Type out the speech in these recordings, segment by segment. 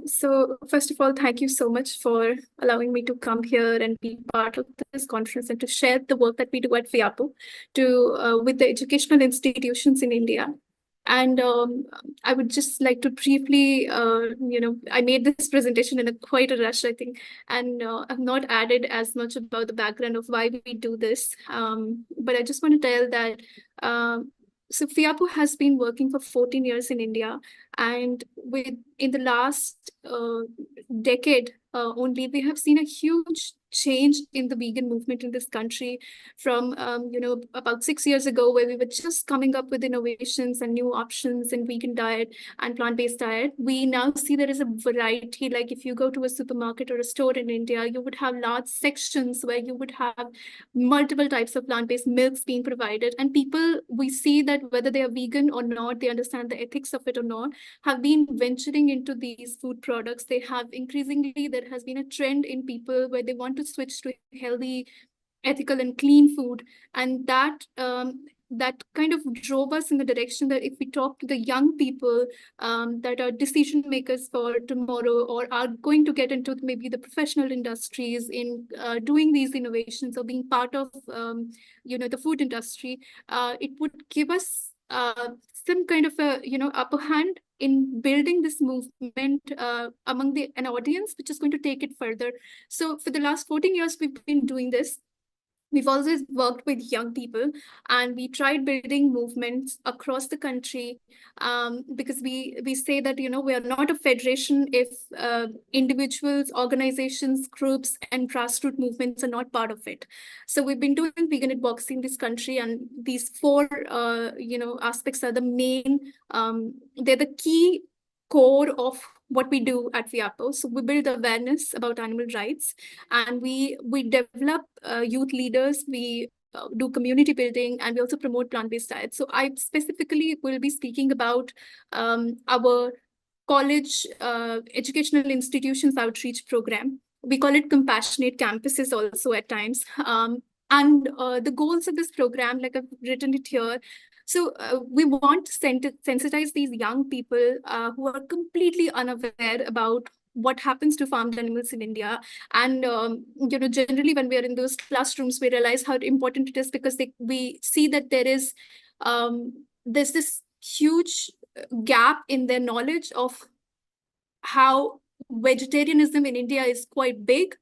So first of all, thank you so much for allowing me to come here and be part of this conference and to share the work that we do at FIAPO with the educational institutions in India. And I would just like to briefly, I made this presentation in quite a rush, I think, and I've not added as much about the background of why we do this. But I just want to tell that so FIAPO has been working for 14 years in India, and in the last decade only, we have seen a huge change in the vegan movement in this country from, about 6 years ago, where we were just coming up with innovations and new options in vegan diet and plant-based diet. We now see there is a variety. Like if you go to a supermarket or a store in India, you would have large sections where you would have multiple types of plant-based milks being provided. And people, we see that whether they are vegan or not, they understand the ethics of it or not, have been venturing into these food products. They have increasingly, there has been a trend in people where they want to switch to healthy, ethical and clean food. And that kind of drove us in the direction that if we talk to the young people that are decision makers for tomorrow or are going to get into maybe the professional industries in doing these innovations or being part of the food industry, it would give us some kind of a upper hand in building this movement among an audience which is going to take it further. So for the last 14 years, we've been doing this. We've always worked with young people, and we tried building movements across the country because we say that, we are not a federation if individuals, organizations, groups, and grassroots movements are not part of it. So we've been doing vegan advocacy in this country, and these four, aspects are the main, they're the key core of what we do at FIAPO. So we build awareness about animal rights, and we develop youth leaders. We do community building, and we also promote plant-based diets. So I specifically will be speaking about our college educational institutions outreach program. We call it compassionate campuses also at times. And the goals of this program, like I've written it here, so we want to sensitize these young people who are completely unaware about what happens to farmed animals in India. And, generally when we are in those classrooms, we realize how important it is because we see that there's this huge gap in their knowledge of how vegetarianism in India is quite big,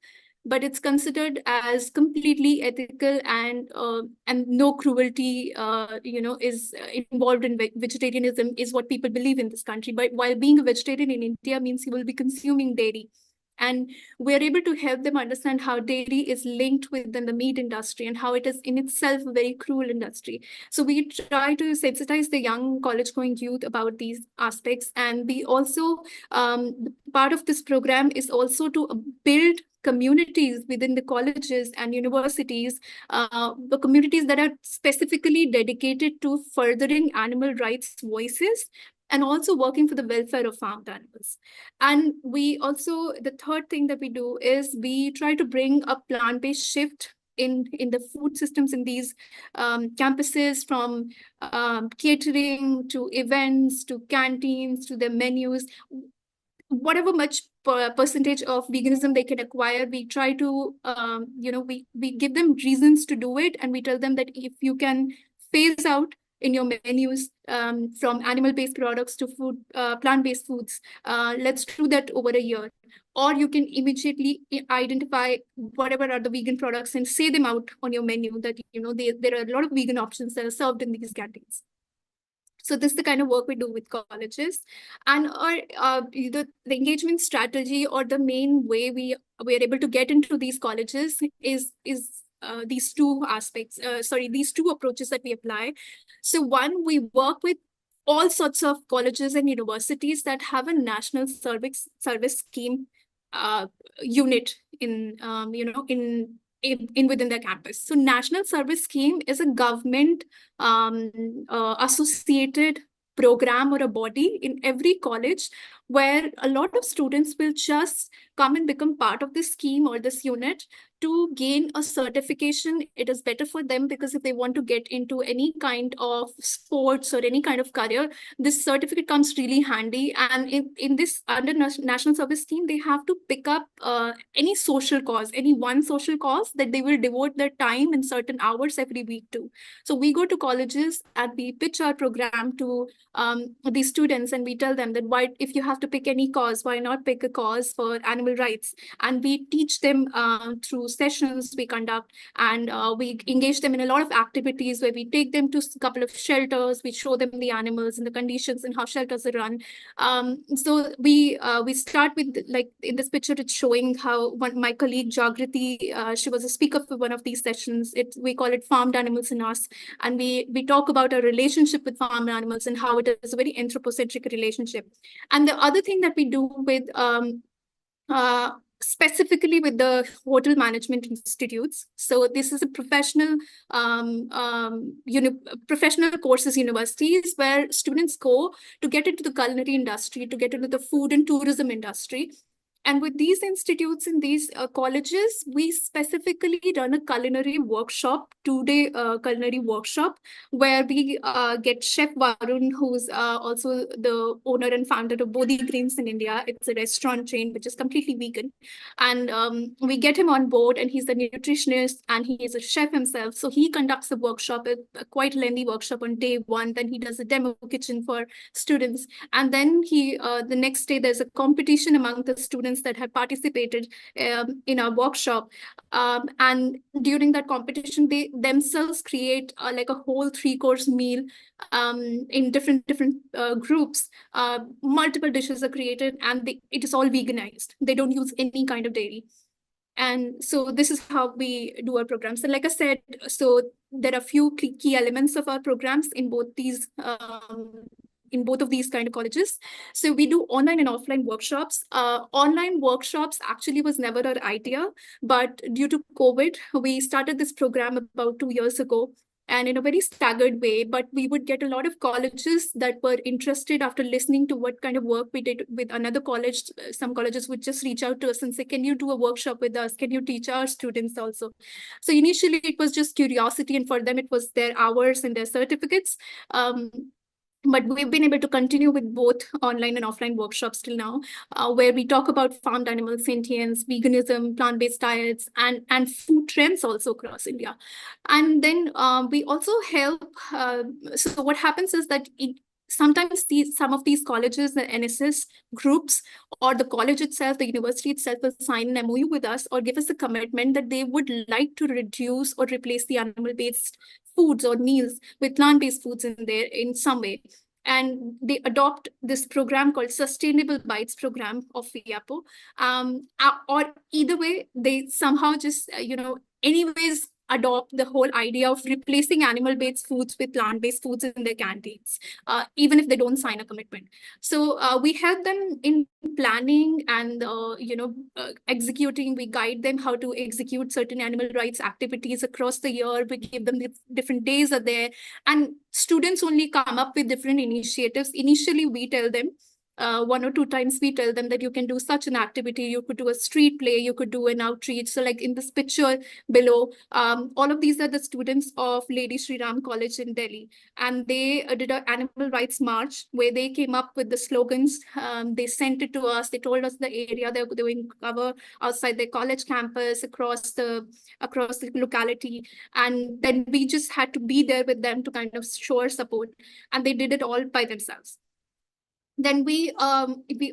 but it's considered as completely ethical and no cruelty, is involved in vegetarianism is what people believe in this country. But while being a vegetarian in India means you will be consuming dairy. And we're able to help them understand how dairy is linked within the meat industry and how it is in itself a very cruel industry. So we try to sensitize the young college-going youth about these aspects. And we also, part of this program is also to build communities within the colleges and universities, the communities that are specifically dedicated to furthering animal rights voices and also working for the welfare of farmed animals. And we also, the third thing that we do is we try to bring a plant-based shift in the food systems in these campuses, from catering to events to canteens to their menus. Whatever much percentage of veganism they can acquire, we try to, we give them reasons to do it. And we tell them that if you can phase out in your menus from animal-based products to plant-based foods, let's do that over a year. Or you can immediately identify whatever are the vegan products and say them out on your menu that, there are a lot of vegan options that are served in these canteens. So this is the kind of work we do with colleges. And the engagement strategy, or the main way we are able to get into these colleges is these two aspects, these two approaches that we apply. So one, we work with all sorts of colleges and universities that have a national service scheme unit in within their campus. So National Service Scheme is a government associated program or a body in every college where a lot of students will just come and become part of this scheme or this unit to gain a certification. It is better for them because if they want to get into any kind of sports or any kind of career, this certificate comes really handy. And in this under national service scheme, they have to pick up any social cause, any one social cause that they will devote their time in certain hours every week to. So we go to colleges and we pitch our program to these students, and we tell them that why, if you have to pick any cause, why not pick a cause for animal rights? And we teach them through sessions we conduct, and we engage them in a lot of activities where we take them to a couple of shelters, we show them the animals and the conditions and how shelters are run. So we start with, like in this picture, it's showing how my colleague Jagriti, she was a speaker for one of these sessions. We call it Farmed Animals in Us, and we talk about our relationship with farmed animals and how it is a very anthropocentric relationship. And the other thing that we do with specifically with the hotel management institutes. So this is a professional professional courses universities where students go to get into the culinary industry, to get into the food and tourism industry. And with these institutes and these colleges, we specifically run a culinary workshop, 2-day culinary workshop, where we get Chef Varun, who's also the owner and founder of Bodhi Greens in India. It's a restaurant chain which is completely vegan. And we get him on board, and he's a nutritionist and he is a chef himself. So he conducts a workshop, a quite lengthy workshop on day one. Then he does a demo kitchen for students. And then the next day, there's a competition among the students that have participated in our workshop. And during that competition, they themselves create like a whole 3-course meal in different groups. Multiple dishes are created, and it is all veganized. They don't use any kind of dairy. And so this is how we do our programs. And like I said, so there are a few key elements of our programs in both of these kind of colleges. So we do online and offline workshops. Online workshops actually was never our idea, but due to COVID, we started this program about 2 years ago, and in a very staggered way. But we would get a lot of colleges that were interested after listening to what kind of work we did with another college. Some colleges would just reach out to us and say, can you do a workshop with us? Can you teach our students also? So initially it was just curiosity, and for them it was their hours and their certificates. But we've been able to continue with both online and offline workshops till now, where we talk about farmed animal sentience, veganism, plant-based diets, and food trends also across India. And then we also help. So what happens is that sometimes some of these colleges, the NSS groups, or the college itself, the university itself, will sign an MOU with us or give us a commitment that they would like to reduce or replace the animal-based foods or meals with plant-based foods in there in some way. And they adopt this program called Sustainable Bites program of FIAPO. Or either way, they somehow just, anyways, adopt the whole idea of replacing animal-based foods with plant-based foods in their canteens, even if they don't sign a commitment. So we help them in planning and, executing. We guide them how to execute certain animal rights activities across the year. We give them the different days are there, and students only come up with different initiatives. Initially, we tell them, 1 or 2 times we tell them that you can do such an activity, you could do a street play, you could do an outreach. So like in this picture below, all of these are the students of Lady Shri Ram College in Delhi. And they did an animal rights march where they came up with the slogans. They sent it to us. They told us the area they were doing cover outside their college campus, across the locality. And then we just had to be there with them to kind of show our support. And they did it all by themselves. Then we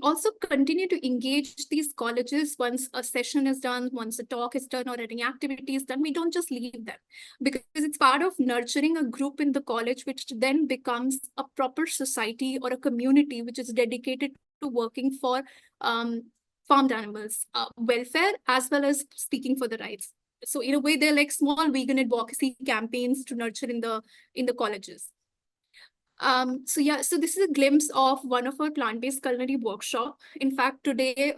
also continue to engage these colleges once a session is done, once a talk is done, or any activity is done. We don't just leave them, because it's part of nurturing a group in the college, which then becomes a proper society or a community which is dedicated to working for farmed animals welfare, as well as speaking for the rights. So in a way, they're like small vegan advocacy campaigns to nurture in the colleges. So this is a glimpse of one of our plant-based culinary workshop. In fact, today,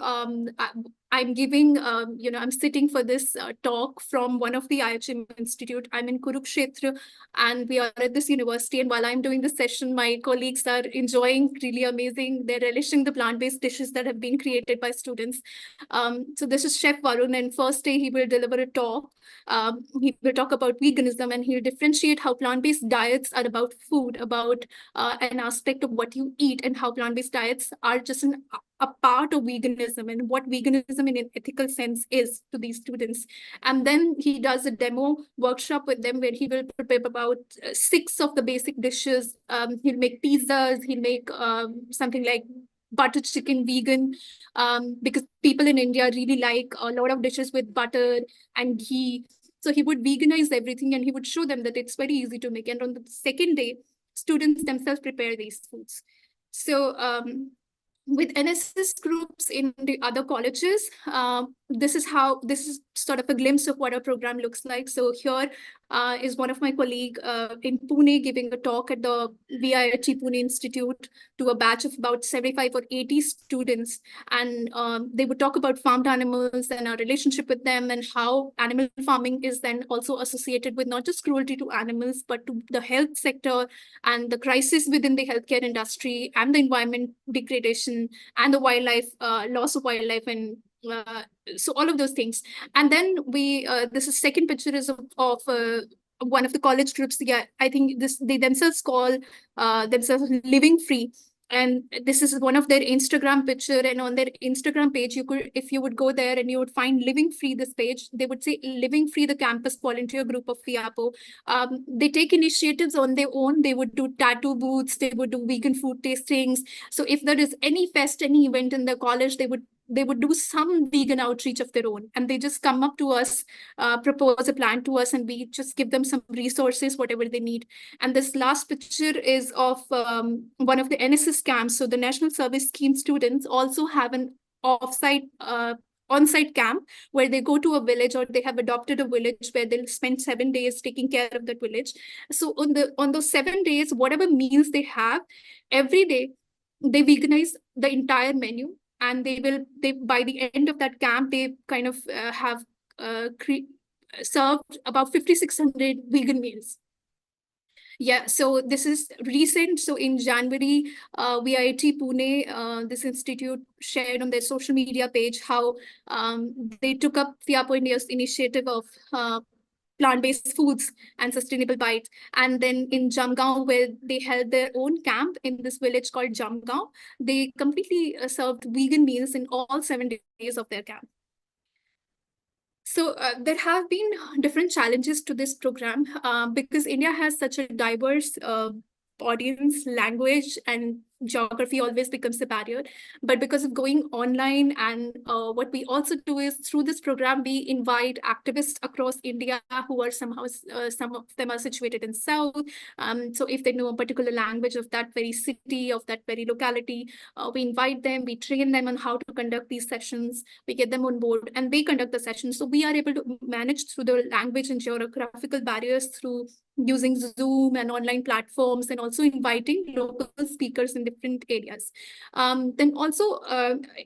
I'm giving, I'm sitting for this talk from one of the IHM Institute. I'm in Kurukshetra, and we are at this university. And while I'm doing the session, my colleagues are enjoying really amazing. They're relishing the plant-based dishes that have been created by students. So this is Chef Varun, and first day he will deliver a talk. He will talk about veganism, and he'll differentiate how plant-based diets are about food, about an aspect of what you eat, and how plant-based diets are just a part of veganism, and what veganism in an ethical sense is to these students. And then he does a demo workshop with them where he will prepare about 6 of the basic dishes. He'll make pizzas, he'll make something like butter chicken vegan, because people in India really like a lot of dishes with butter and ghee. So he would veganize everything, and he would show them that it's very easy to make. And on the second day, students themselves prepare these foods. So with NSS groups in the other colleges, this is sort of a glimpse of what our program looks like. So here is one of my colleagues in Pune giving a talk at the VIH Pune Institute to a batch of about 75 or 80 students. And they would talk about farmed animals and our relationship with them, and how animal farming is then also associated with not just cruelty to animals, but to the health sector and the crisis within the healthcare industry and the environment degradation and the wildlife, loss of wildlife, and so all of those things. And then this is second picture is of one of the college groups. Yeah, I think they themselves call themselves Living Free. And this is one of their Instagram picture, and on their Instagram page, if you would go there and you would find Living Free, this page, they would say Living Free, the campus volunteer group of FIAPO. They take initiatives on their own. They would do tattoo booths, they would do vegan food tastings. So if there is any fest, any event in the college, they would do some vegan outreach of their own, and they just come up to us, propose a plan to us, and we just give them some resources, whatever they need. And this last picture is of one of the NSS camps. So the National Service Scheme students also have an on-site camp where they go to a village, or they have adopted a village where they'll spend 7 days taking care of that village. So on those 7 days, whatever meals they have, every day they veganize the entire menu. And they by the end of that camp, they kind of have served about 5,600 vegan meals. Yeah, so this is recent. So in January, VIT Pune, this institute shared on their social media page how they took up FIAPO India's initiative of plant-based foods and sustainable bites. And then in Jamgaon, where they held their own camp in this village called Jamgaon, they completely served vegan meals in all 7 days of their camp. So there have been different challenges to this program because India has such a diverse audience, language, and geography always becomes a barrier. But because of going online, and what we also do is through this program, we invite activists across India who are somehow, some of them are situated in South. So if they know a particular language of that very city, of that very locality, we invite them, we train them on how to conduct these sessions, we get them on board, and they conduct the sessions. So we are able to manage through the language and geographical barriers through using Zoom and online platforms, and also inviting local speakers in different areas. Then also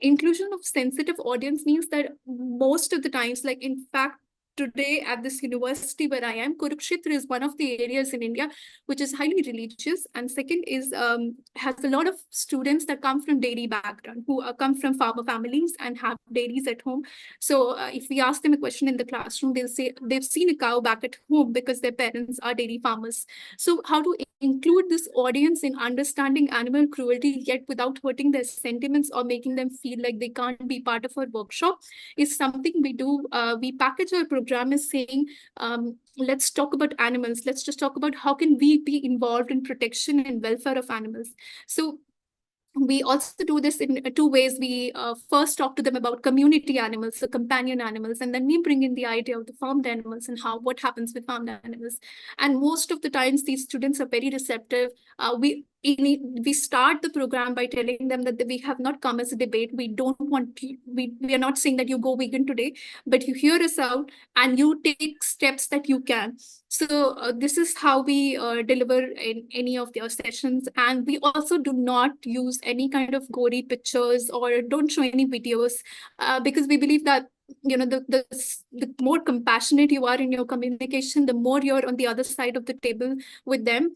inclusion of sensitive audience means that most of the times, like in fact, today at this university where I am, Kurukshetra is one of the areas in India which is highly religious. And second is has a lot of students that come from dairy background, who come from farmer families and have dairies at home. So if we ask them a question in the classroom, they'll say they've seen a cow back at home because their parents are dairy farmers. So how to include this audience in understanding animal cruelty, yet without hurting their sentiments or making them feel like they can't be part of our workshop, is something we do. We package our program as saying, let's talk about animals. Let's just talk about how can we be involved in protection and welfare of animals. So we also do this in 2 ways. We first talk to them about community animals, the companion animals, and then we bring in the idea of the farmed animals and what happens with farmed animals. And most of the times, these students are very receptive. we start the program by telling them that we have not come as a debate. We don't want to, we are not saying that you go vegan today, but you hear us out and you take steps that you can. So this is how we deliver in any of their sessions. And we also do not use any kind of gory pictures or don't show any videos because we believe that the more compassionate you are in your communication, the more you're on the other side of the table with them.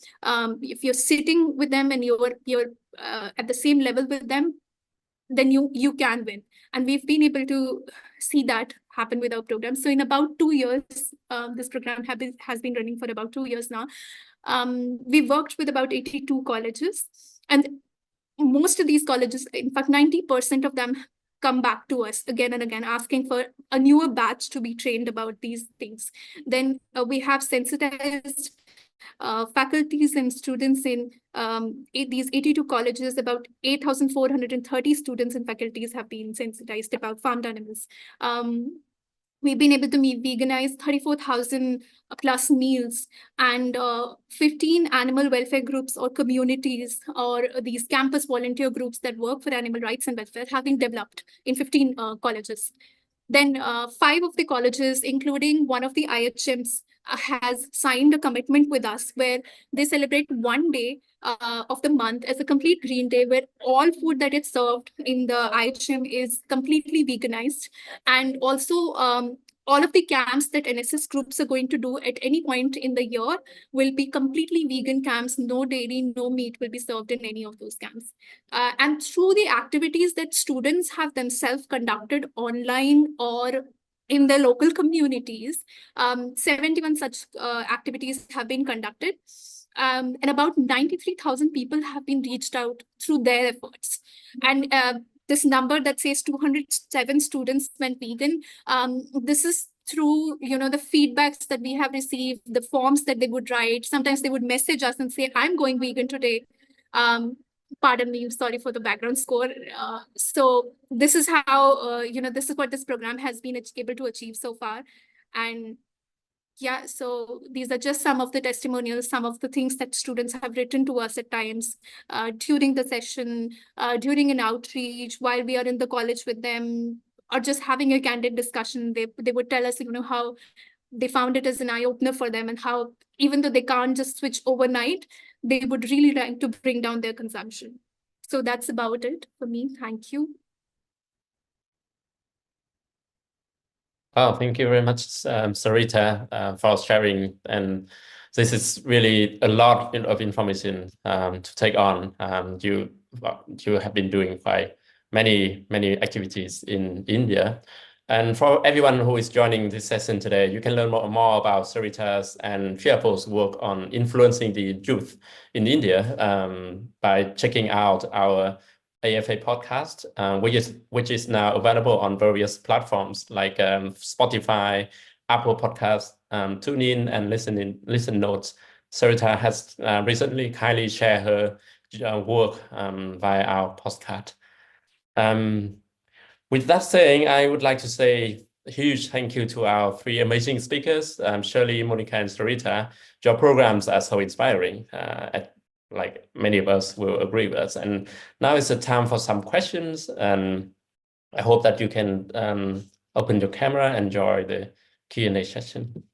If you're sitting with them and you're at the same level with them, then you can win. And we've been able to see that happen with our program. So in about 2 years, this program has been running for about 2 years now. We worked with about 82 colleges, and most of these colleges, in fact, 90% of them come back to us again and again, asking for a newer batch to be trained about these things. Then we have sensitized faculties and students in these 82 colleges. About 8,430 students and faculties have been sensitized about farmed animals. We've been able to veganize 34,000 plus meals, and 15 animal welfare groups or communities or these campus volunteer groups that work for animal rights and welfare have been developed in 15 colleges. Then 5 of the colleges, including one of the IHMs, has signed a commitment with us where they celebrate one day of the month as a complete green day, where all food that is served in the IHM is completely veganized. And also all of the camps that NSS groups are going to do at any point in the year will be completely vegan camps. No dairy, no meat will be served in any of those camps. And through the activities that students have themselves conducted online or in their local communities, 71 such activities have been conducted. And about 93,000 people have been reached out through their efforts. And this number that says 207 students went vegan, this is through the feedbacks that we have received, the forms that they would write. Sometimes they would message us and say, I'm going vegan today. Pardon me, sorry for the background score. So this is how, this is what this program has been able to achieve so far. And yeah, so these are just some of the testimonials, some of the things that students have written to us at times during the session, during an outreach, while we are in the college with them, or just having a candid discussion. They would tell us, how they found it as an eye-opener for them, and how even though they can't just switch overnight, they would really like to bring down their consumption. So that's about it for me. Thank you. Oh, thank you very much, Sarita, for sharing. And this is really a lot of information to take on. You have been doing quite many activities in India. And for everyone who is joining this session today, you can learn more about Sarita's and Fiapo's work on influencing the youth in India by checking out our AfA podcast, which is now available on various platforms like Spotify, Apple Podcasts, TuneIn, and Listen Notes. Sarita has recently kindly shared her work via our postcard. With that saying, I would like to say a huge thank you to our 3 amazing speakers, Shirley, Monica, and Sarita. Your programs are so inspiring. Like many of us will agree with us. And now is the time for some questions. And I hope that you can open your camera and enjoy the Q&A session.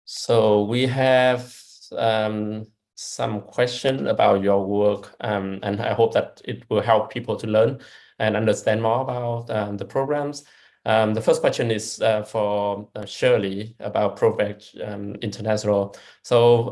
So we have some question about your work, and I hope that it will help people to learn and understand more about the programs. The first question is for Shirley about ProVeg International. So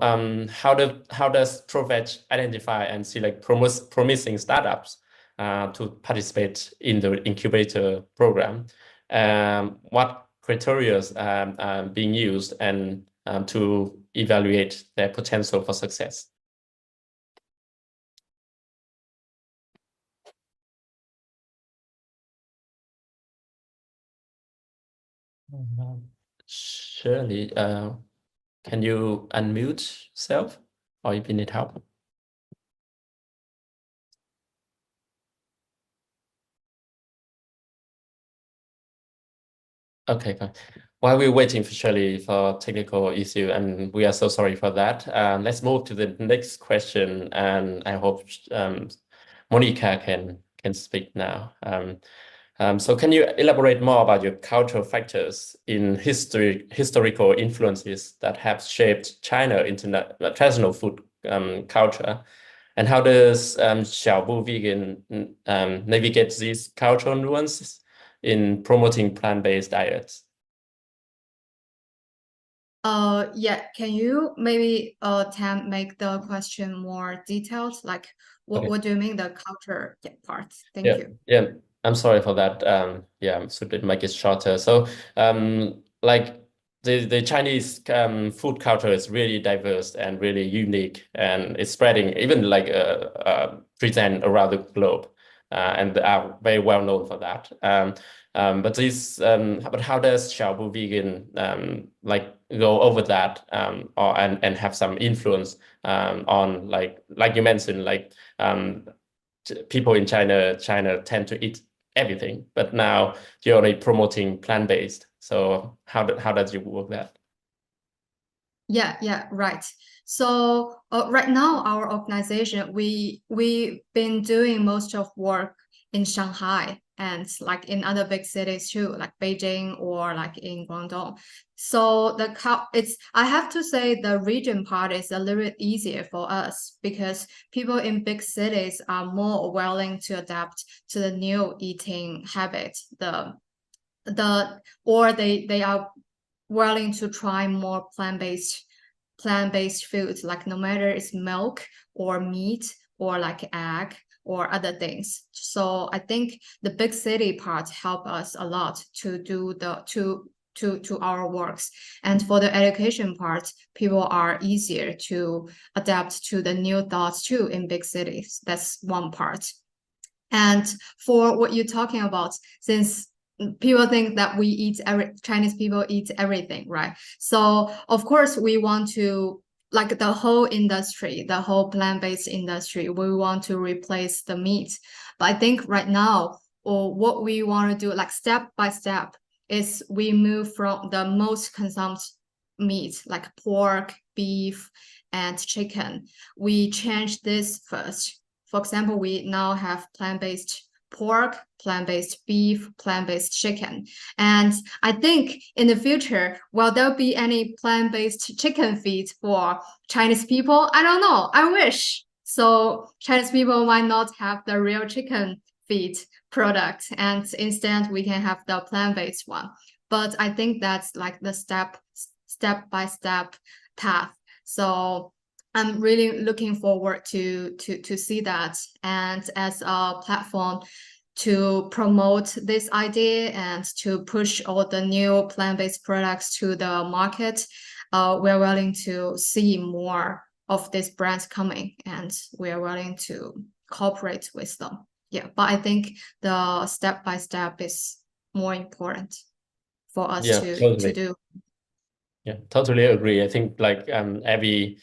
how does ProVeg identify and select promising startups to participate in the incubator program? What criteria are being used and to evaluate their potential for success? Shirley, can you unmute yourself, or if you need help? Okay, fine. While we're waiting for Shirley for technical issue, and we are so sorry for that, let's move to the next question, and I hope Monica can speak now. So can you elaborate more about your cultural factors in historical influences that have shaped China into traditional food culture? And how does Xiaobu Vegan navigate these cultural nuances in promoting plant-based diets? Yeah, can you maybe Tam make the question more detailed? Like what do you mean the culture part? Thank you. Yeah, I'm sorry for that. Yeah, so to make it shorter. So like the Chinese food culture is really diverse and really unique, and it's spreading even like present around the globe, and they are very well known for that. But how does Xiaobu Vegan like go over that or and have some influence on like you mentioned people in China tend to eat everything, but now you're only promoting plant-based. So how does you work that? Yeah, right. So right now, our organization, we've been doing most of work in Shanghai and like in other big cities too, like Beijing or like in Guangdong. So I have to say the region part is a little bit easier for us because people in big cities are more willing to adapt to the new eating habit. They are willing to try more plant-based foods, like no matter it's milk or meat or like egg or other things. So I think the big city part help us a lot to do to our works. And for the education part, people are easier to adapt to the new thoughts too in big cities. That's one part. And for what you're talking about, since people think that Chinese people eat everything, right? So of course we want to, like the whole industry, the whole plant-based industry, we want to replace the meat. But I think right now, or what we want to do, like step by step, is we move from the most consumed meat, like pork, beef, and chicken. We change this first. For example, we now have plant-based pork, plant-based beef, plant-based chicken. And I think in the future, will there be any plant-based chicken feed for Chinese people? I don't know. I wish. So Chinese people might not have the real chicken feed product, and instead we can have the plant-based one. But I think that's like the step-by-step path. So I'm really looking forward to see that, and as a platform to promote this idea and to push all the new plant-based products to the market. We're willing to see more of these brands coming, and we're willing to cooperate with them. Yeah, but I think the step-by-step is more important for us to do. Yeah, totally agree. I think like every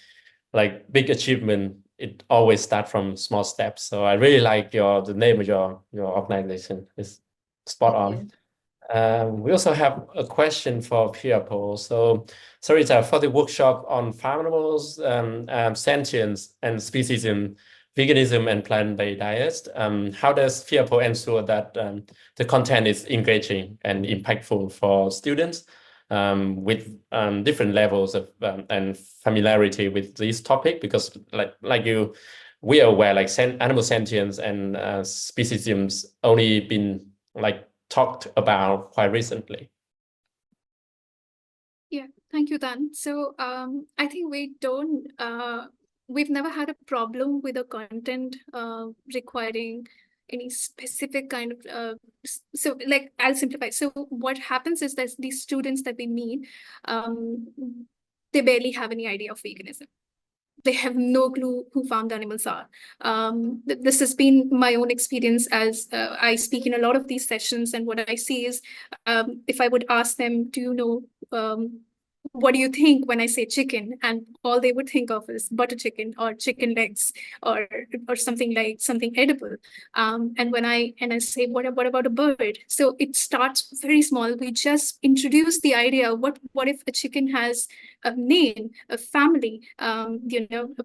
big achievement, it always starts from small steps. So I really like the name of your organization is spot on. We also have a question for Pierre-Paul. So Sarita, for the workshop on farm animals, sentience and speciesism, veganism and plant-based diets, how does Pierre-Paul ensure that the content is engaging and impactful for students with different levels of and familiarity with this topic? Because we are aware like animal sentience and speciesisms only been like talked about quite recently. Yeah, thank you, Dan. So I think we've never had a problem with the content requiring any specific kind of so like I'll simplify. So what happens is that these students that we meet, they barely have any idea of veganism. They have no clue who farmed animals are. This has been my own experience as I speak in a lot of these sessions, and what I see is if I would ask them, do you know what do you think when I say chicken? And all they would think of is butter chicken or chicken legs or something like something edible. And when I say, what about a bird? So it starts very small. We just introduce the idea, what if a chicken has a name, a family,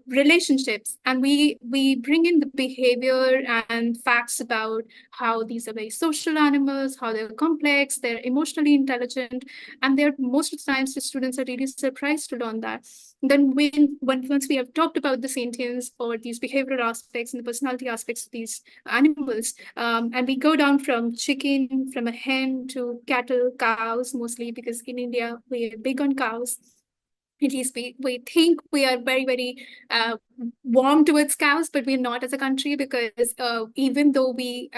relationships, and we bring in the behavior and facts about how these are very social animals, how they're complex, they're emotionally intelligent, and they're most of the times the students are really surprised to learn that. Then once we have talked about the sentience or these behavioral aspects and the personality aspects of these animals, and we go down from chicken, from a hen to cattle, cows, mostly because in India we're big on cows. At least we think we are very, very warm towards cows, but we're not as a country, because even though we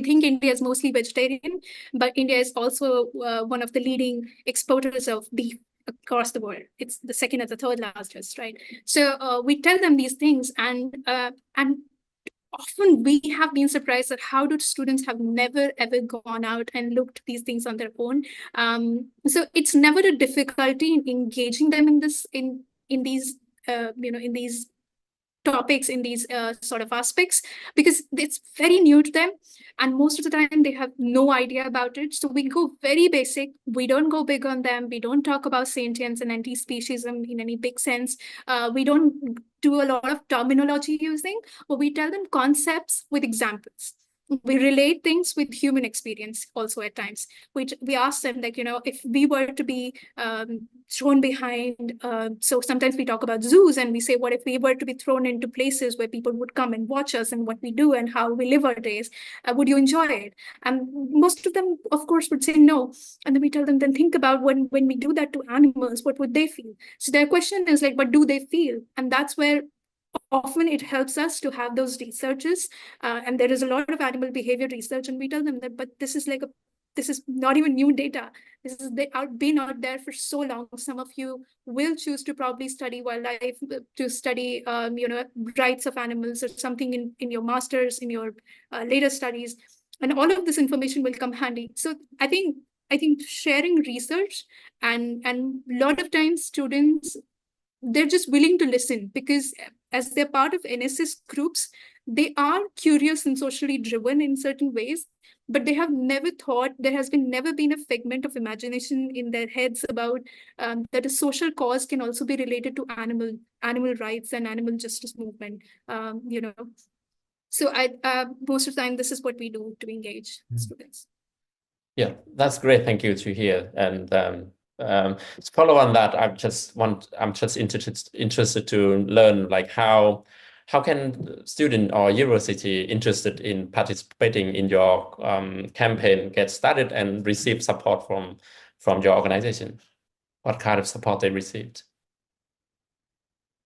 think India is mostly vegetarian, but India is also one of the leading exporters of beef across the world. It's the second or the third largest, right? So we tell them these things, and often we have been surprised at how do students have never ever gone out and looked these things on their own. So it's never a difficulty in engaging them in this in these in these topics, in these sort of aspects, because it's very new to them, and most of the time they have no idea about it. So we go very basic. We don't go big on them. We don't talk about sentience and anti-speciesism in any big sense. We don't do a lot of terminology using, but we tell them concepts with examples. We relate things with human experience also at times. We ask them, like, if we were to be thrown behind, so sometimes we talk about zoos, and we say, what if we were to be thrown into places where people would come and watch us and what we do and how we live our days? Would you enjoy it? And most of them, of course, would say no. And then we tell them, then think about when we do that to animals, what would they feel? So their question is like, what do they feel? And that's where often it helps us to have those researches, and there is a lot of animal behavior research, and we tell them that, but this is not even new data. Been out there for so long. Some of you will choose to probably study wildlife, to study rights of animals or something in your master's, in your later studies, and all of this information will come handy. So I think sharing research, and a lot of times students, they're just willing to listen, because as they're part of NSS groups, they are curious and socially driven in certain ways, but they have never thought, there has never been a figment of imagination in their heads about that a social cause can also be related to animal rights and animal justice movement. So most of the time, this is what we do to engage students. Yeah, that's great. Thank you to hear. And to follow on that, I'm just interested to learn, like, how can student or university interested in participating in your campaign get started and receive support from your organization? What kind of support they received?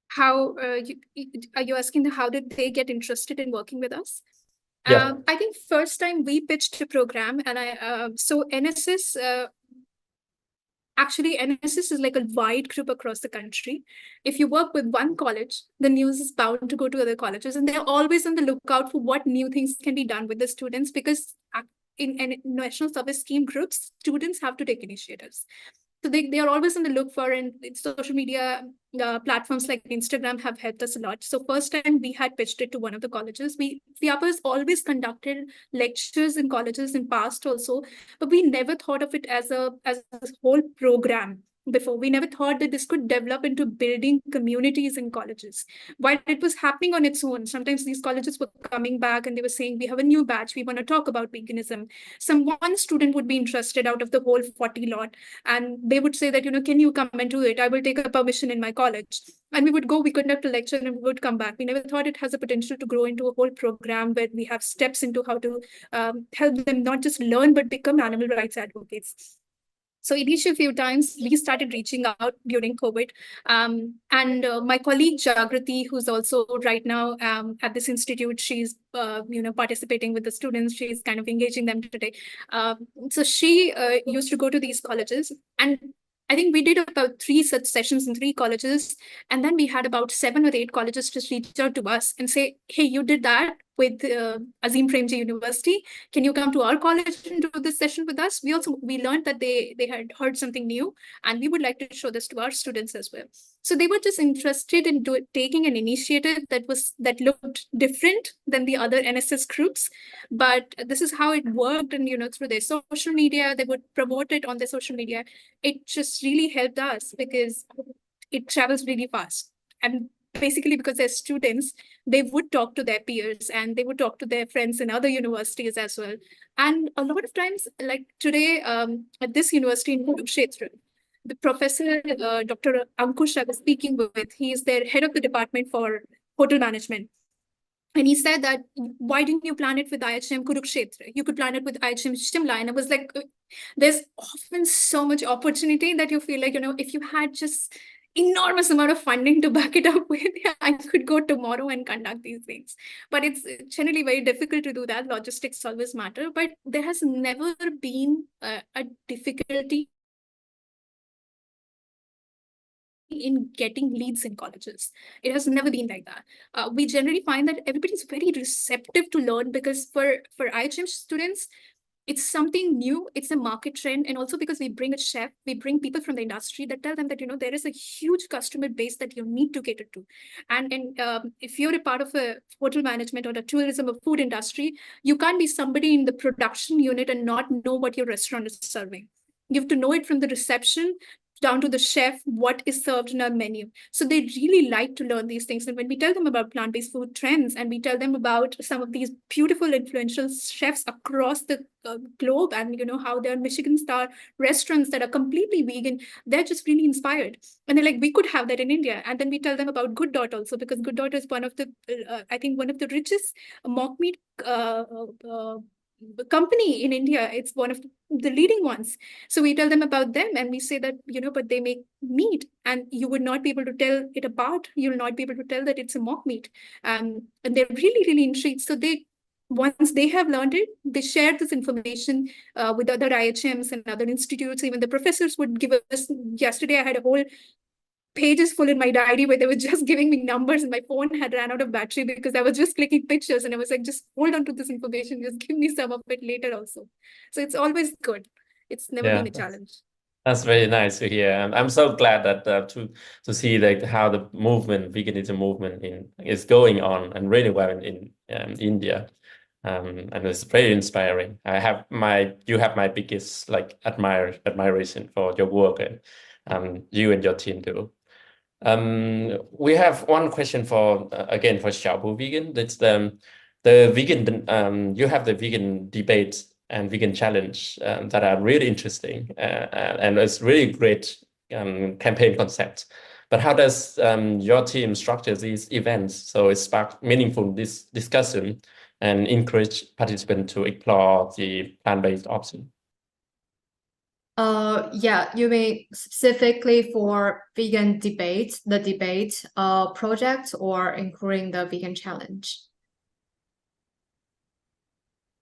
How are you asking how did they get interested in working with us? Yeah. I think first time we pitched a program, and so NSS. Actually, NSS is like a wide group across the country. If you work with one college, the news is bound to go to other colleges, and they're always on the lookout for what new things can be done with the students, because in national service scheme groups, students have to take initiatives. So they are always on the look for, and social media platforms like Instagram have helped us a lot. So first time we had pitched it to one of the colleges. FIAPA has always conducted lectures in colleges in past also, but we never thought of it as a whole program before. We never thought that this could develop into building communities in colleges. While it was happening on its own, sometimes these colleges were coming back and they were saying, we have a new batch, we want to talk about veganism. One student would be interested out of the whole 40 lot, and they would say that, can you come and do it? I will take a permission in my college. And we would go, we conduct a lecture, and we would come back. We never thought it has a potential to grow into a whole program where we have steps into how to help them not just learn, but become animal rights advocates. So initially, a few times, we started reaching out during COVID. And my colleague, Jagrati, who's also right now at this institute, she's participating with the students. She's kind of engaging them today. So she used to go to these colleges. And I think we did about 3 such sessions in 3 colleges. And then we had about 7 or 8 colleges just reach out to us and say, hey, you did that. with Azim Premji University. Can you come to our college and do this session with us? We learned that they had heard something new, and we would like to show this to our students as well. So they were just interested in taking an initiative that looked different than the other NSS groups, but this is how it worked. And through their social media, they would promote it on their social media. It just really helped us because it travels really fast. And basically because they're students, they would talk to their peers and they would talk to their friends in other universities as well. And a lot of times, like today at this university in Kurukshetra, the professor, Dr. Ankush, I was speaking with, he is their head of the department for hotel management. And he said that, why didn't you plan it with IHM Kurukshetra? You could plan it with IHM Shimla. And I was like, there's often so much opportunity that you feel like, if you had just enormous amount of funding to back it up with, I could go tomorrow and conduct these things. But it's generally very difficult to do that. Logistics always matter. But there has never been a difficulty in getting leads in colleges. It has never been like that. We generally find that everybody's very receptive to learn, because for IHM students, it's something new, it's a market trend, and also because we bring a chef, we bring people from the industry that tell them that there is a huge customer base that you need to cater to. And if you're a part of a hotel management or a tourism or food industry, you can't be somebody in the production unit and not know what your restaurant is serving. You have to know it from the reception down to the chef, what is served in our menu. So they really like to learn these things. And when we tell them about plant-based food trends, and we tell them about some of these beautiful influential chefs across the globe, and how there are Michelin star restaurants that are completely vegan, they're just really inspired. And they're like, we could have that in India. And then we tell them about Good Dot also, because Good Dot is one of the, I think, one of the richest mock meat company in India. It's one of the leading ones. So we tell them about them, and we say that, but they make meat, and you would not be able to tell it apart. You'll not be able to tell that it's a mock meat. And they're really, really intrigued. So once they have learned it, they share this information with other IHMs and other institutes. Even the professors would give us, yesterday I had a whole pages full in my diary where they were just giving me numbers, and my phone had ran out of battery because I was just clicking pictures, and I was like, just hold on to this information, just give me some of it later also. So it's always good. It's never been a challenge. That's very nice to hear. I'm so glad that to see like how the veganism movement is going on and really well in India. And it's very inspiring. You have my biggest admiration for your work, and you and your team do. We have one question for again for Xiaobu Vegan. That's the vegan. You have the vegan debate and vegan challenge that are really interesting, and it's really great campaign concept. But how does your team structure these events so it sparks meaningful discussion and encourage participants to explore the plant-based option? Yeah, you mean specifically for vegan debate, the debate project, or including the vegan challenge?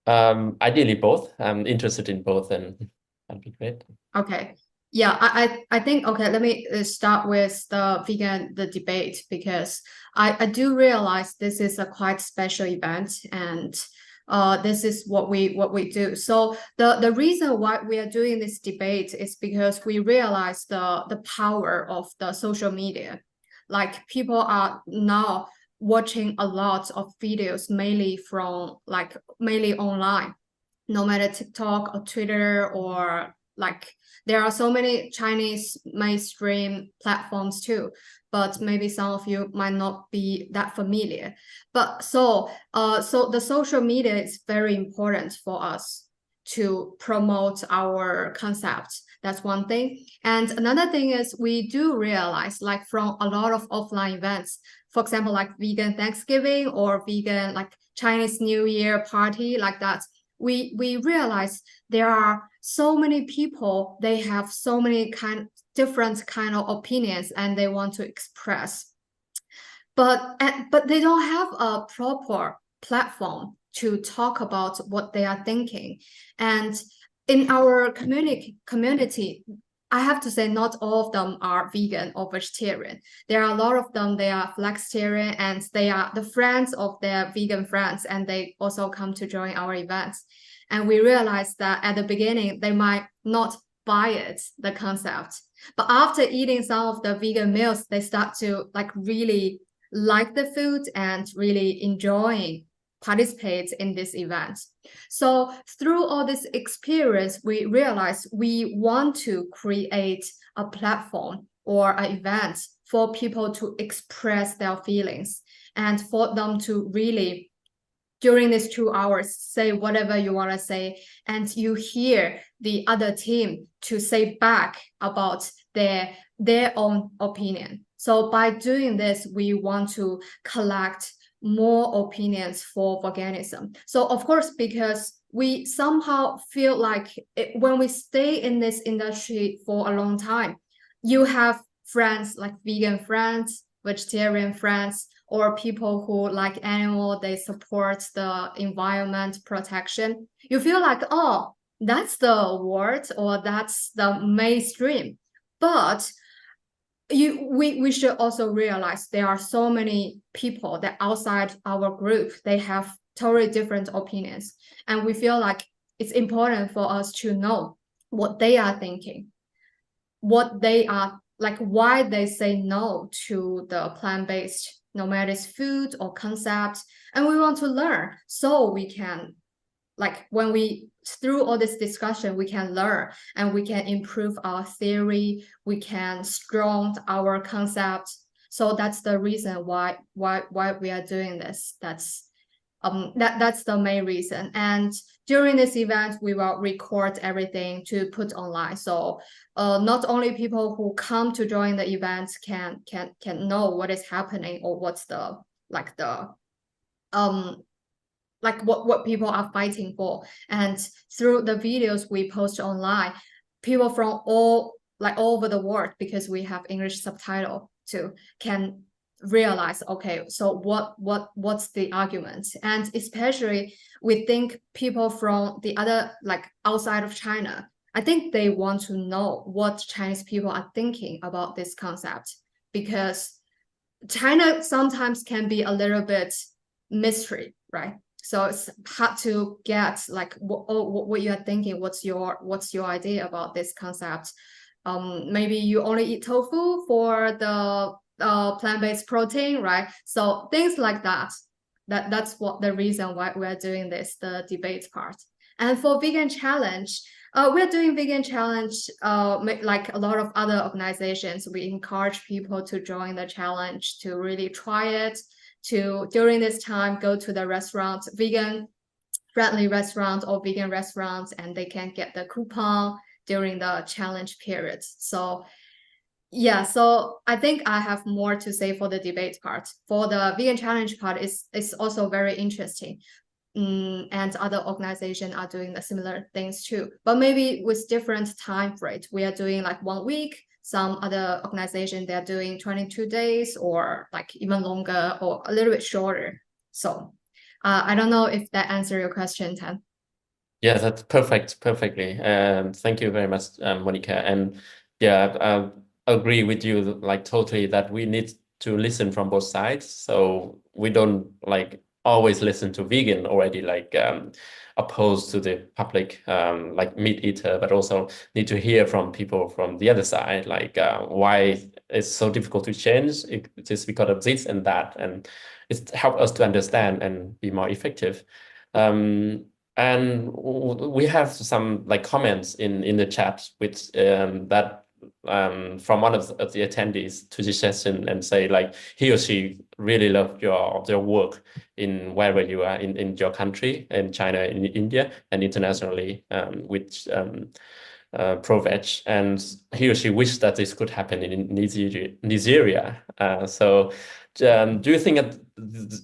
Ideally both. I'm interested in both, and that'd be great. Okay. Yeah, I think, okay, let me start with the debate, because I do realize this is a quite special event, and this is what we do. So the reason why we are doing this debate is because we realize the power of the social media. Like, people are now watching a lot of videos mainly online, no matter TikTok or Twitter, or there are so many Chinese mainstream platforms too, but maybe some of you might not be that familiar. But so the social media is very important for us to promote our concept. That's one thing. And another thing is, we do realize, like, from a lot of offline events, for example, like vegan Thanksgiving or vegan Chinese New Year party, like that, we realize there are so many people, they have so many different kind of opinions, and they want to express, but they don't have a proper platform to talk about what they are thinking. And in our community, I have to say not all of them are vegan or vegetarian. There are a lot of them, they are flexitarian, and they are the friends of their vegan friends, and they also come to join our events. And we realized that at the beginning, they might not buy it, the concept. But after eating some of the vegan meals, they start to like really like the food and really enjoying participate in this event. So through all this experience, we realized we want to create a platform or an event for people to express their feelings and for them to really, during these 2 hours, say whatever you want to say, and you hear the other team to say back about their own opinion. So by doing this, we want to collect more opinions for veganism. So of course, because we somehow feel like when we stay in this industry for a long time, you have friends like vegan friends, vegetarian friends, or people who like animal, they support the environment protection. You feel like, oh, that's the word or that's the mainstream. But we should also realize there are so many people that outside our group, they have totally different opinions. And we feel like it's important for us to know what they are thinking, what they are like, why they say no to the plant-based, no matter it's food or concept. And we want to learn so we can, like when we, through all this discussion, we can learn and we can improve our theory, we can strengthen our concept. So that's the reason why we are doing this. That's the main reason. And during this event, we will record everything to put online. So not only people who come to join the event can know what is happening or what's the what people are fighting for. And through the videos we post online, people from all over the world, because we have English subtitle too, can realize, okay, so what's the argument. And especially we think people from the other, like outside of China, I think they want to know what Chinese people are thinking about this concept, because China sometimes can be a little bit mystery, right? So it's hard to get like what you are thinking. What's your idea about this concept? Maybe you only eat tofu for the plant-based protein, right? So things like that. That's what the reason why we're doing this, the debate part. And for vegan challenge, we're doing vegan challenge like a lot of other organizations. We encourage people to join the challenge, to really try it, to during this time go to the restaurant, vegan friendly restaurant or vegan restaurants, and they can get the coupon during the challenge periods. So yeah, so I think I have more to say for the debate part. For the vegan challenge part, it's also very interesting. And other organizations are doing the similar things too, but maybe with different time frame. We are doing like 1 week. Some other organizations, they're doing 22 days or like even longer or a little bit shorter. So I don't know if that answers your question, Tan. Yeah, that's perfectly. Thank you very much, Monica. And yeah, I agree with you like totally that we need to listen from both sides. So we don't like always listen to vegan already like opposed to the public like meat eater, but also need to hear from people from the other side, like why it's so difficult to change. It is because of this and that, and it's helped us to understand and be more effective. And we have some like comments in the chat with that from one of the attendees to this session, and say like he or she really loved your work in wherever you are in your country, in China, in India, and internationally with pro-veg, and he or she wished that this could happen in Nigeria. So do you think that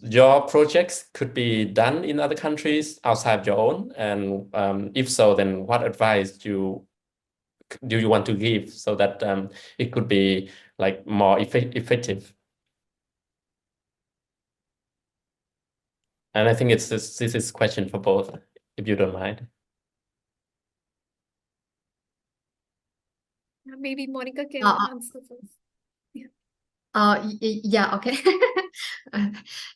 your projects could be done in other countries outside your own? And if so, then what advice do you want to give so that it could be like more effective? And I think this is a question for both, if you don't mind. Maybe Monica can answer first. Yeah, okay.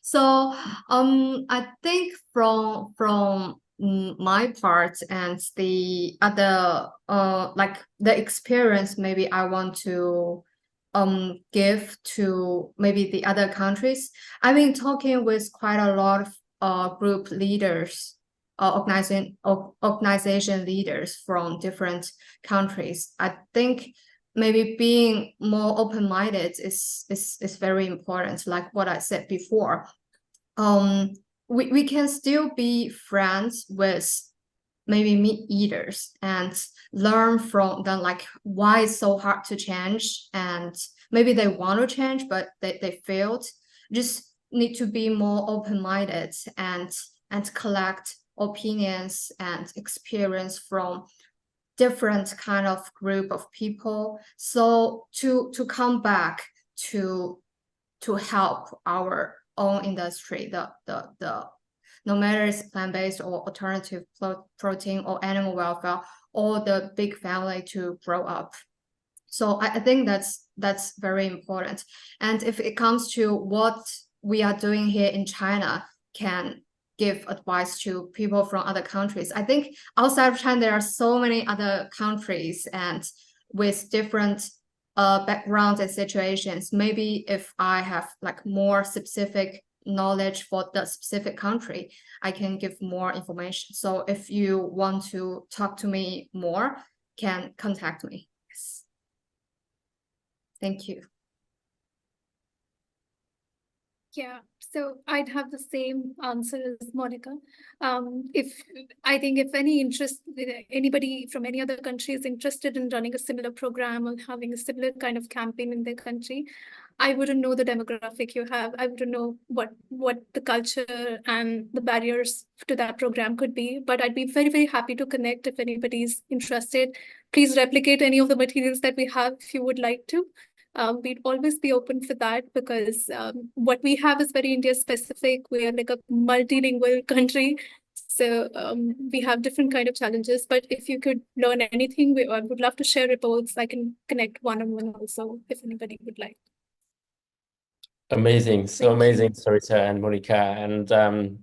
So I think from my part and the other like the experience maybe I want to give to maybe the other countries. I've been talking with quite a lot of group leaders, organization leaders from different countries. I think maybe being more open-minded is very important. Like what I said before, we can still be friends with maybe meat eaters and learn from them, like why it's so hard to change, and maybe they want to change but they failed. Just need to be more open-minded and collect opinions and experience from different kind of group of people, so to come back to help our own industry, the no matter it's plant-based or alternative protein or animal welfare, or the big family to grow up. So I think that's very important. And if it comes to what we are doing here in China, can give advice to people from other countries. I think outside of China, there are so many other countries and with different backgrounds and situations. Maybe if I have like more specific knowledge for the specific country, I can give more information. So if you want to talk to me more, can contact me. Yes. Thank you. Yeah, so I'd have the same answer as Monica. If anybody from any other country is interested in running a similar program or having a similar kind of campaign in their country, I wouldn't know the demographic you have. I wouldn't know what the culture and the barriers to that program could be. But I'd be very, very happy to connect if anybody's interested. Please replicate any of the materials that we have if you would like to. We'd always be open for that, because what we have is very India specific. We are like a multilingual country. So we have different kind of challenges. But if you could learn anything, I would love to share reports. I can connect one-on-one also if anybody would like. Amazing, so amazing, Sarita and Monica. And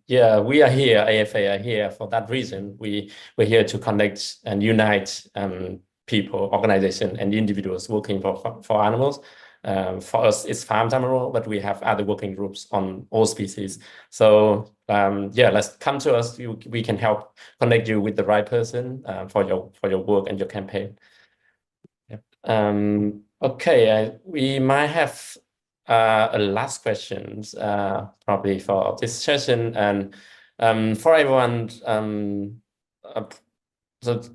yeah, we are here, AFA are here for that reason. We're here to connect and unite people, organizations, and individuals working for animals. For us, it's farm animal, but we have other working groups on all species. So yeah, let's come to us. We can help connect you with the right person for your work and your campaign. Yep. Okay, we might have a last questions probably for this session, and for everyone.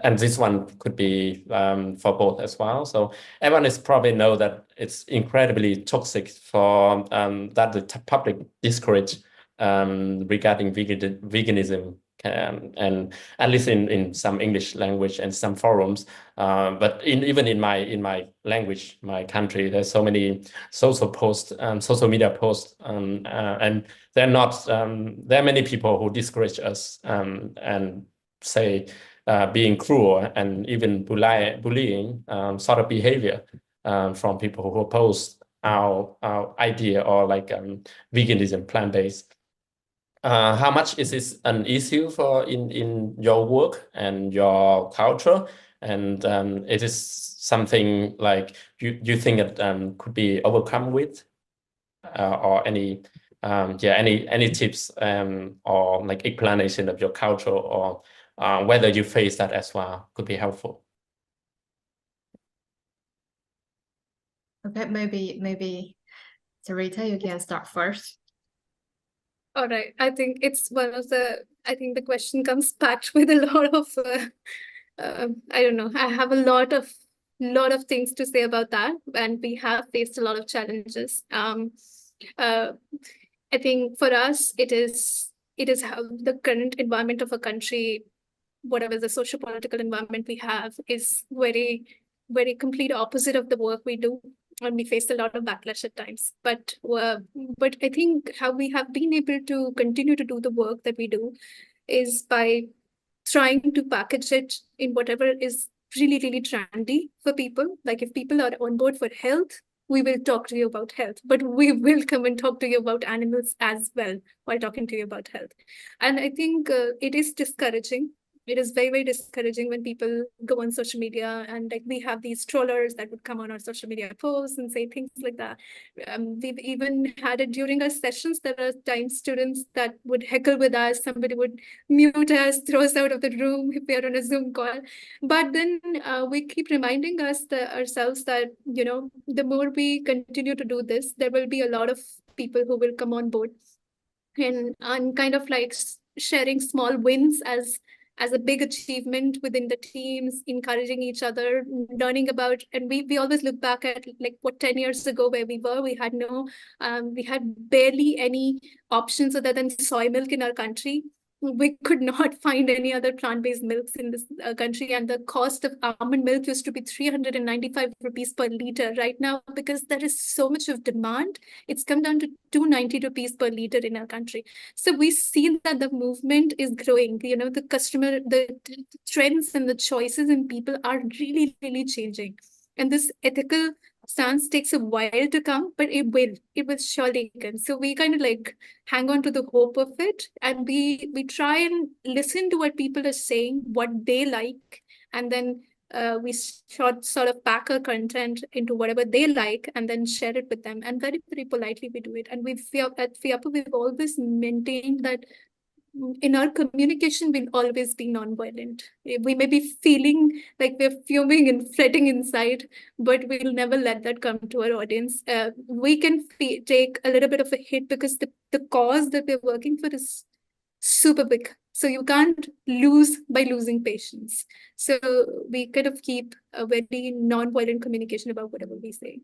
And this one could be for both as well. So everyone is probably know that it's incredibly toxic for that the public discourage regarding veganism, and at least in some English language and some forums, but even in my language, my country, there's so many social posts, social media posts, and there are many people who discourage us and say being cruel and even bullying sort of behavior from people who oppose our idea or like veganism, plant-based. How much is this an issue for in your work and your culture? And it is something like you think it could be overcome with, or any any tips or like explanation of your culture, or whether you face that as well, could be helpful. Okay, maybe Sarita, you can start first. All right. I think it's one of the, I think the question comes packed with a lot of, I don't know, I have a lot of things to say about that, and we have faced a lot of challenges. I think for us, it is how the current environment of a country, whatever the socio-political environment we have, is very, very complete opposite of the work we do. And we face a lot of backlash at times. But I think how we have been able to continue to do the work that we do is by trying to package it in whatever is really, really trendy for people. Like if people are on board for health, we will talk to you about health, but we will come and talk to you about animals as well while talking to you about health. And I think it is discouraging. It is very, very discouraging when people go on social media and like we have these trollers that would come on our social media posts and say things like that. We've even had it during our sessions. There are times students that would heckle with us. Somebody would mute us, throw us out of the room if we are on a Zoom call. But then we keep reminding ourselves that, you know, the more we continue to do this, there will be a lot of people who will come on board and kind of like sharing small wins as a big achievement within the teams, encouraging each other, learning about, and we always look back at like what 10 years ago where we were, we had barely any options other than soy milk in our country. We could not find any other plant-based milks in this country, and the cost of almond milk used to be 395 rupees per liter. Right now, because there is so much of demand, it's come down to 290 rupees per liter in our country. So we see that the movement is growing. You know, the trends and the choices in people are really, really changing. And this ethical stance takes a while to come, but it will surely come. So we kind of like hang on to the hope of it, and we try and listen to what people are saying, what they like, and then we sort of pack our content into whatever they like and then share it with them. And very, very politely we do it. And at FIAPA, we've always maintained that in our communication, we'll always be nonviolent. We may be feeling like we're fuming and fretting inside, but we'll never let that come to our audience. We can take a little bit of a hit because the cause that we're working for is super big. So you can't lose by losing patients. So we kind of keep a very non-violent communication about whatever we say.